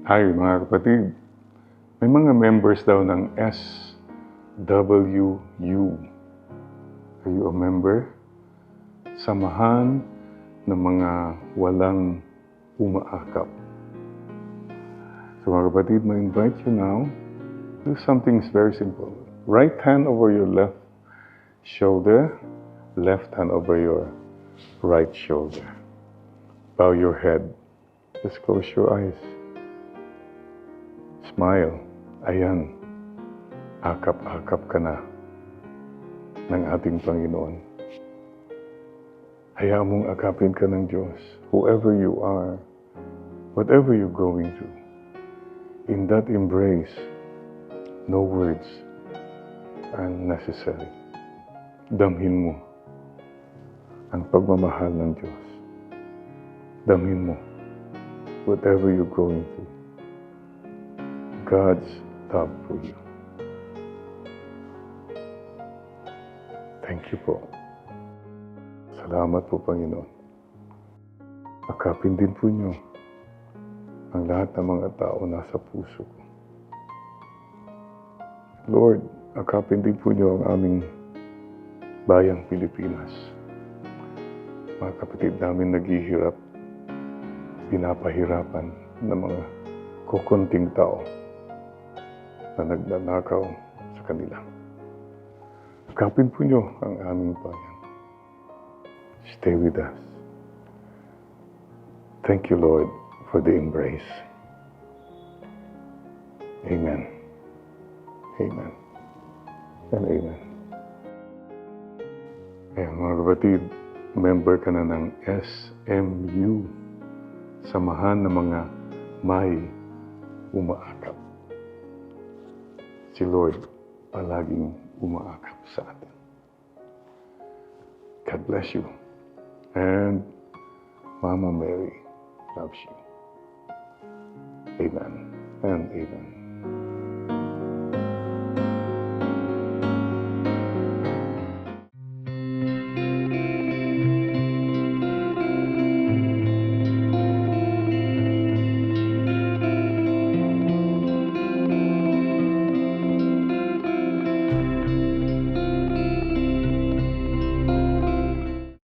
Hi mga kapatid, may mga members daw ng SWU. Are you a member? Samahan ng mga walang umaakap. So mga kapatid, I invite you now, do something very simple. Right hand over your left shoulder, left hand over your right shoulder. Bow your head. Just close your eyes. Smile. Ayan. Akap-akap ka na ng ating Panginoon. Hayaan mong akapin ka ng Diyos. Whoever you are, whatever you're going through, in that embrace, no words are necessary. Damhin mo ang pagmamahal ng Diyos. Damhin mo whatever you're going through. God's love for you. Thank you po. Salamat po, Panginoon. Akapin din po niyo ang lahat ng mga tao nasa puso ko. Lord, akapin din po niyo ang aming bayang Pilipinas. Mga kapatid namin naghihirap, pinapahirapan ng mga kukunting tao na nagnanakaw sa kanila. Akapin po niyo ang aming bayan. Stay with us. Thank you, Lord, for the embrace. Amen. Amen. And amen. Ayan, mga kapatid, member ka na ng SMU. Samahan ng mga may umaakap. Si Lord palaging umaakap sa atin. God bless you. And Mama Mary loves you. Amen and amen.